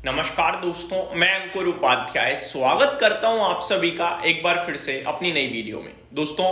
नमस्कार दोस्तों, मैं अंकुर उपाध्याय स्वागत करता हूं आप सभी का एक बार फिर से अपनी नई वीडियो में। दोस्तों,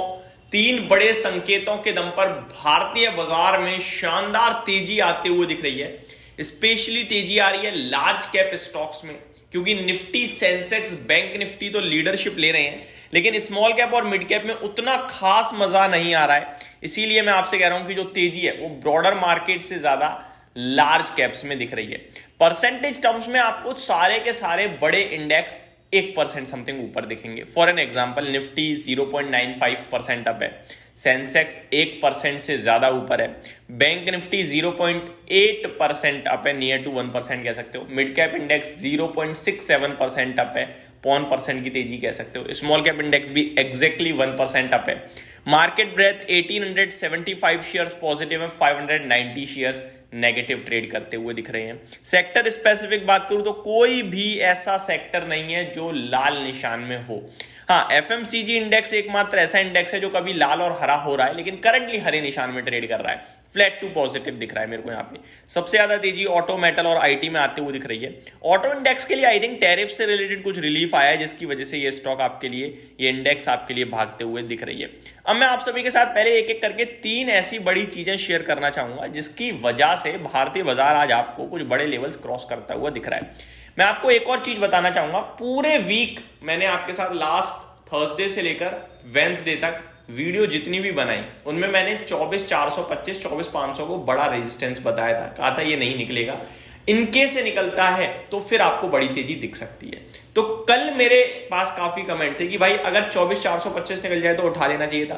तीन बड़े संकेतों के दम पर भारतीय बाजार में शानदार तेजी आते हुए दिख रही है। स्पेशली तेजी आ रही है लार्ज कैप स्टॉक्स में, क्योंकि निफ्टी, सेंसेक्स, बैंक निफ्टी तो लीडरशिप ले रहे हैं, लेकिन स्मॉल कैप और मिड कैप में उतना खास मजा नहीं आ रहा है। इसीलिए मैं आपसे कह रहा हूं कि जो तेजी है वो ब्रॉडर मार्केट से ज्यादा लार्ज कैप्स में दिख रही है। परसेंटेज टर्म्स में आपको सारे के सारे बड़े इंडेक्स 1% समथिंग ऊपर दिखेंगे। For an example, Nifty 0.95% up है, सेंसेक्स 1% से ज्यादा ऊपर है, बैंक निफ्टी 0.8% अप है, नियर टू 1% कह सकते हो, मिड कैप इंडेक्स 0.67% अप है, 0.1% की तेजी कह सकते हो, स्मॉल कैप इंडेक्स भी एग्जैक्टली 1% अप है। मार्केट ब्रेथ 1875 शेयर्स पॉजिटिव है, 590 शेयर्स नेगेटिव ट्रेड करते हुए दिख रहे हैं। सेक्टर स्पेसिफिक बात करूं तो कोई भी ऐसा सेक्टर नहीं है जो लाल निशान में हो। हाँ, एफएमसीजी इंडेक्स एकमात्र ऐसा इंडेक्स है जो कभी लाल और हरा हो रहा है, लेकिन करंटली हरे निशान में ट्रेड कर रहा है। फ्लैट टू पॉजिटिव दिख रहा है मेरे को यहाँ पे। सबसे ज्यादा तेजी ऑटो, मेटल और आईटी में आते हुए दिख रही है। ऑटो इंडेक्स के लिए आई थिंक टैरिफ से रिलेटेड कुछ रिलीफ आया है, जिसकी वजह से ये स्टॉक आपके लिए, ये इंडेक्स आपके लिए भागते हुए दिख रही है। अब मैं आप सभी के साथ पहले एक एक करके तीन ऐसी बड़ी चीजें शेयर करना चाहूंगा जिसकी वजह से भारतीय बाजार आज आपको कुछ बड़े लेवल्स क्रॉस करता हुआ दिख रहा है। मैं आपको एक और चीज बताना चाहूंगा। पूरे वीक मैंने आपके साथ लास्ट थर्सडे से लेकर वेंसडे तक वीडियो जितनी भी बनाई, उनमें मैंने 24,425, 24,500 को बड़ा रेजिस्टेंस बताया था। कहा था ये नहीं निकलेगा, इनके से निकलता है तो फिर आपको बड़ी तेजी दिख सकती है। तो कल मेरे पास काफी कमेंट थे कि भाई अगर 24,425 निकल जाए तो उठा लेना चाहिए था।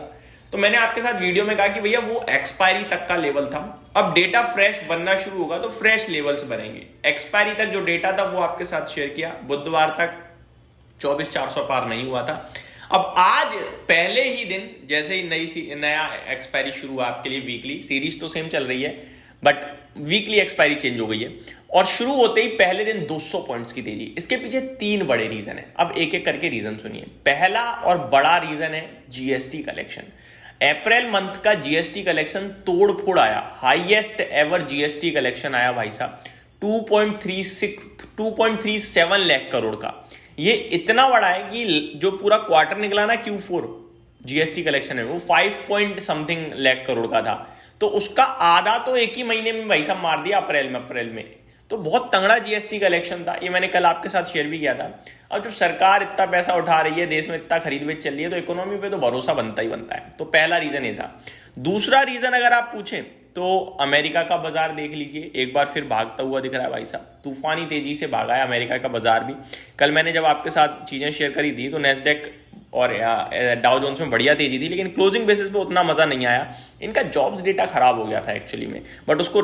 तो मैंने आपके साथ वीडियो में कहा कि भैया वो एक्सपायरी तक का लेवल था, अब डेटा फ्रेश बनना शुरू होगा तो फ्रेश लेवल्स बनेंगे। एक्सपायरी तक जो डेटा था वो आपके साथ शेयर किया, बुधवार तक 24,400 पार नहीं हुआ था। अब आज पहले ही दिन जैसे ही नया एक्सपायरी शुरू हुआ आपके लिए, वीकली सीरीज तो सेम चल रही है बट वीकली एक्सपायरी चेंज हो गई है, और शुरू होते ही पहले दिन 200 पॉइंट्स की तेजी। इसके पीछे तीन बड़े रीजन है। अब एक एक करके रीजन सुनिए। पहला और बड़ा रीजन है जीएसटी कलेक्शन। अप्रैल मंथ का जीएसटी कलेक्शन तोड़ फोड़ आया, हाईएस्ट एवर जीएसटी कलेक्शन आया भाई साहब, 2.37 लाख करोड़ का। ये इतना बड़ा है कि जो पूरा क्वार्टर निकला ना Q4 जीएसटी कलेक्शन है, वो 5 पॉइंट समथिंग लाख करोड़ का था। तो उसका आधा तो एक ही महीने में भाई साहब मार दिया, अप्रैल में। तो बहुत तगड़ा जीएसटी कलेक्शन था। ये मैंने कल आपके साथ शेयर भी किया था। अब जब सरकार इतना पैसा उठा रही है, देश में इतना खरीद बेच चल रही है, तो इकोनॉमी पे तो भरोसा बनता ही बनता है। तो पहला रीजन ये था। दूसरा रीजन अगर आप पूछें तो अमेरिका का बाजार देख लीजिए, एक बार फिर भागता हुआ दिख रहा है भाई साहब। तूफानी तेजी से भागा है अमेरिका का बाजार भी। कल मैंने जब आपके साथ चीजें शेयर करी थी तो नेस्डेक और डाउ जोन्स में बढ़िया तेजी थी, लेकिन क्लोजिंग बेसिस पे उतना मजा नहीं आया। इनका जॉब्स डेटा खराब हो गया था एक्चुअली में, बट उसको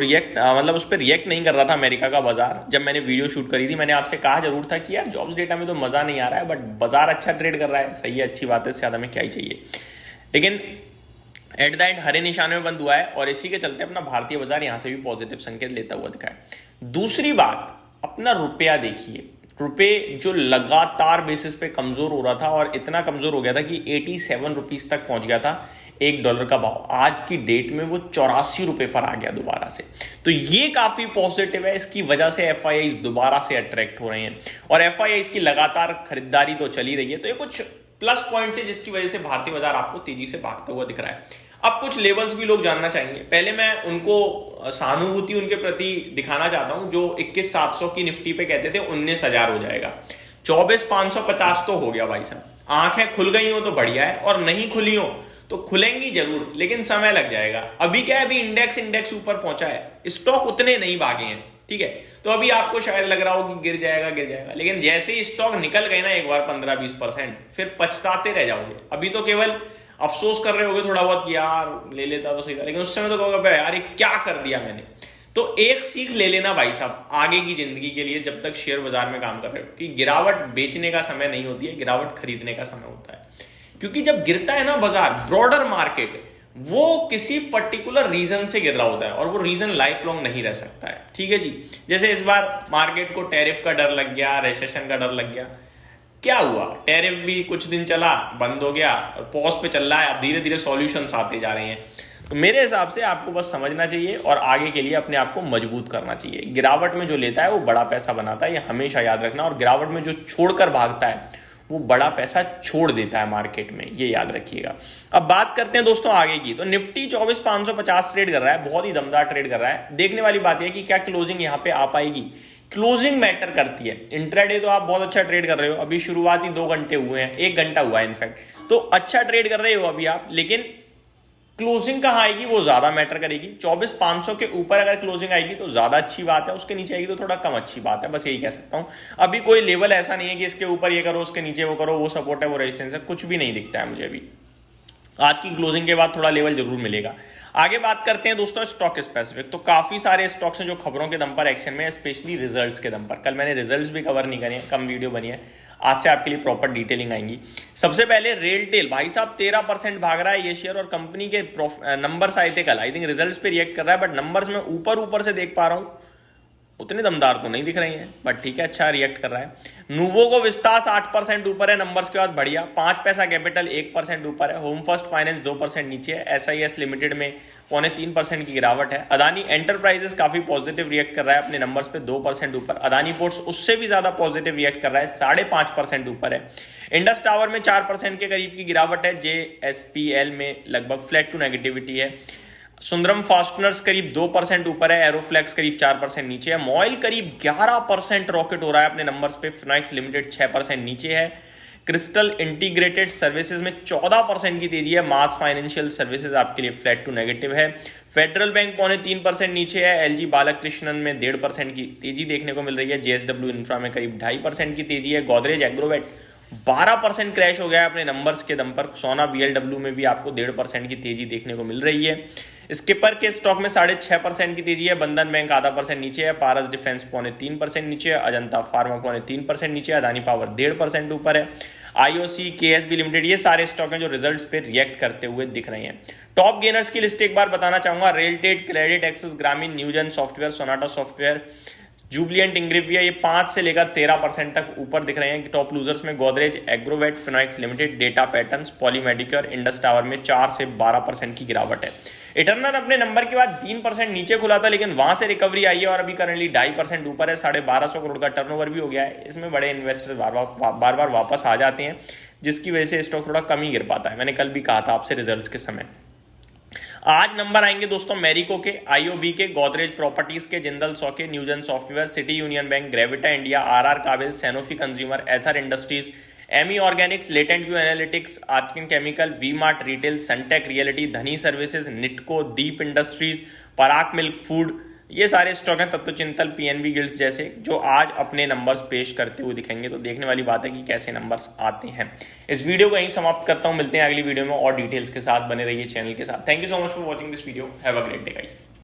उस पर रिएक्ट नहीं कर रहा था अमेरिका का बाजार। जब मैंने वीडियो शूट करी थी, मैंने आपसे कहा जरूर था कि यार जॉब्स डेटा में तो मजा नहीं आ रहा है, बट बाजार अच्छा ट्रेड कर रहा है, सही है, अच्छी बात है, इससे ज्यादा में क्या ही चाहिए। लेकिन एट द एंड हरे निशान में बंद हुआ है, और इसी के चलते अपना भारतीय बाजार यहां से भी पॉजिटिव संकेत लेता हुआ दिखा है। दूसरी बात, अपना रुपया देखिए। रुपये जो लगातार बेसिस पे कमजोर हो रहा था, और इतना कमजोर हो गया था कि 87 रुपीज तक पहुंच गया था $1 का भाव। आज की डेट में वो 84 रुपए पर आ गया दोबारा से। तो ये काफी पॉजिटिव है। इसकी वजह से एफआईआईज दोबारा से अट्रैक्ट हो रहे हैं, और एफआईआईज की लगातार खरीदारी तो चली रही है। तो ये कुछ प्लस पॉइंट थे जिसकी वजह से भारतीय बाजार आपको तेजी से भागता हुआ दिख रहा है। अब कुछ लेवल्स भी लोग जानना चाहेंगे। पहले मैं उनको सहानुभूति उनके प्रति दिखाना चाहता हूं जो 21,700 की निफ्टी पे कहते थे 19,000 हो जाएगा। 24,550 तो हो गया भाई साहब। आंखें खुल गई हो तो बढ़िया है, और नहीं खुली हो तो खुलेंगी जरूर, लेकिन समय लग जाएगा। अभी क्या है, अभी इंडेक्स ऊपर पहुंचा है, स्टॉक उतने नहीं भागे हैं, ठीक है। तो अभी आपको शायद लग रहा हो कि गिर जाएगा, लेकिन जैसे ही स्टॉक निकल गए ना एक बार 15-20%, फिर पछताते रह जाओगे। अभी तो केवल अफसोस कर रहे होगे थोड़ा बहुत कि यार ले लेता तो सही था, लेकिन उस समय तो कहोगे यार ये क्या कर दिया मैंने। तो एक सीख ले लेना भाई साहब आगे की जिंदगी के लिए, जब तक शेयर बाजार में काम कर रहे हो, कि गिरावट बेचने का समय नहीं होती है, गिरावट खरीदने का समय होता है। क्योंकि जब गिरता है ना बाजार, ब्रॉडर मार्केट, वो किसी पर्टिकुलर रीजन से गिर रहा होता है, और वो रीजन लाइफ लॉन्ग नहीं रह सकता है, ठीक है जी। जैसे इस बार मार्केट को टैरिफ का डर लग गया, रिसेशन का डर लग गया। क्या हुआ, टैरिफ भी कुछ दिन चला, बंद हो गया, और पॉज पे चल रहा है। अब धीरे धीरे सॉल्यूशंस आते जा रहे हैं। तो मेरे हिसाब से आपको बस समझना चाहिए और आगे के लिए अपने आप को मजबूत करना चाहिए। गिरावट में जो लेता है वो बड़ा पैसा बनाता है, ये हमेशा याद रखना। और गिरावट में जो छोड़कर भागता है वो बड़ा पैसा छोड़ देता है मार्केट में, ये याद रखिएगा। अब बात करते हैं दोस्तों आगे की। तो निफ्टी 24,550 ट्रेड कर रहा है, बहुत ही दमदार ट्रेड कर रहा है। देखने वाली बात है कि क्या क्लोजिंग यहां पे आ पाएगी। क्लोजिंग मैटर करती है। इंट्राडे तो आप बहुत अच्छा ट्रेड कर रहे हो, अभी शुरुआती 2 घंटे हुए हैं, 1 घंटा हुआ है इनफैक्ट, तो अच्छा ट्रेड कर रहे हो अभी आप, लेकिन क्लोजिंग कहां आएगी वो ज्यादा मैटर करेगी। 24,500 के ऊपर अगर क्लोजिंग आएगी तो ज्यादा अच्छी बात है, उसके नीचे आएगी तो थोड़ा कम अच्छी बात है, बस यही कह सकता हूं। अभी कोई लेवल ऐसा नहीं है कि इसके ऊपर ये करो उसके नीचे वो करो, वो सपोर्ट है वो रेजिस्टेंस है, कुछ भी नहीं दिखता है मुझे अभी। आज की क्लोजिंग के बाद थोड़ा लेवल जरूर मिलेगा। आगे बात करते हैं दोस्तों स्टॉक स्पेसिफिक। तो काफी सारे स्टॉक्स हैं जो खबरों के दम पर एक्शन में है, स्पेशली रिजल्ट्स के दम पर। कल मैंने रिजल्ट्स भी कवर नहीं करे हैं, कम वीडियो बनी है, आज से आपके लिए प्रॉपर डिटेलिंग आएंगी। सबसे पहले रेलटेल, भाई साहब 13% भाग रहा है ये शेयर, और कंपनी के नंबर्स आए थे कल, आई थिंक रिजल्ट्स पे रिएक्ट कर रहा है, बट नंबर्स में ऊपर से देख पा रहा हूं, उतने दमदार तो नहीं दिख रही हैं, बट ठीक है, अच्छा रिएक्ट कर रहा है। नूवो को विस्तास 8% ऊपर है नंबर्स के बाद, बढ़िया। 5 पैसा कैपिटल 1% ऊपर है। होम फर्स्ट फाइनेंस 2% नीचे है। SIS लिमिटेड में 0.3% की गिरावट है। अदानी एंटरप्राइजेस काफी पॉजिटिव रिएक्ट कर रहा है अपने नंबर्स पे, 2% ऊपर। अदानी पोर्ट्स उससे भी ज्यादा पॉजिटिव रिएक्ट कर रहा है, 5.5% ऊपर है। इंडस टावर में 4% के करीब की गिरावट है। JSPL में लगभग फ्लैट टू नेगेटिविटी है। सुंदरम फास्टनर्स करीब 2% ऊपर है। एरोफ्लेक्स करीब 4% नीचे है। मॉइल करीब 11% रॉकेट हो रहा है अपने नंबर्स पे। फिनॉक्स लिमिटेड 6% नीचे है। क्रिस्टल इंटीग्रेटेड सर्विसेज में 14% की तेजी है। मास फाइनेंशियल सर्विसेज आपके लिए फ्लैट टू नेगेटिव है। फेडरल बैंक 0.3% नीचे है। LG बालकृष्णन में 1.5% की तेजी देखने को मिल रही है। JSW इंफ्रा में करीब 2.5% की तेजी है। गोदरेज एग्रोवेट 12% क्रैश हो गया है अपने नंबर्स के दम पर। सोना BLW में भी आपको 1.5% की तेजी देखने को मिल रही है। स्किपर के स्टॉक में 6.5% की तेजी है। बंधन बैंक 0.5% नीचे है। पारस डिफेंस 0.3% नीचे है। अजंता फार्मा 0.3% नीचे है। अदानी पावर 1.5% ऊपर है। IOC KSB लिमिटेड, ये सारे स्टॉक हैं जो रिजल्ट्स पे रिएक्ट करते हुए दिख रहे हैं। टॉप गेनर्स की लिस्ट एक बार बताना चाहूंगा। रेलटेल, क्रेडिट, एक्सिस ग्रामीण, न्यूजन software, Sonata software, Jubilant, Ingrevia, ये 5 से लेकर 13% तक ऊपर दिख रहे हैं। टॉप लूजर्स में गोदरेज एग्रोवेट, फिनॉक्स limited, Data Patterns, Poly Medicure, Indus tower में 4 से 12% की गिरावट है। इटर्नल अपने नंबर के बाद 3% नीचे खुला था, लेकिन वहां से रिकवरी आई है और अभी करंटली 2.5% ऊपर है। 1250 करोड़ का टर्नओवर भी हो गया है। इसमें बड़े इन्वेस्टर बार बार वापस आ जाते हैं, जिसकी वजह से स्टॉक थोड़ा कम ही गिर पाता है। मैंने कल भी कहा था आपसे रिजल्ट्स के समय। आज नंबर आएंगे दोस्तों मैरिको के, IOB के, गोदरेज प्रॉपर्टीज के, जिंदल सॉ के, Newgen software, City Union Bank, Gravita India, RR Kabel, Sanofi consumer, Ather industries, Ami organics, Latent View Analytics, Archean chemical, V Mart retail, Sunteck realty, Dhani services, Nitco, Deep industries, Parag milk food, ये सारे स्टॉक हैं तत्व चिंतल, PNB गिल्ड्स जैसे, जो आज अपने नंबर्स पेश करते हुए दिखेंगे। तो देखने वाली बात है कि कैसे नंबर्स आते हैं। इस वीडियो को यहीं समाप्त करता हूं, मिलते हैं अगली वीडियो में और डिटेल्स के साथ। बने रहिए चैनल के साथ। Thank you so much for watching this video. Have a great day guys.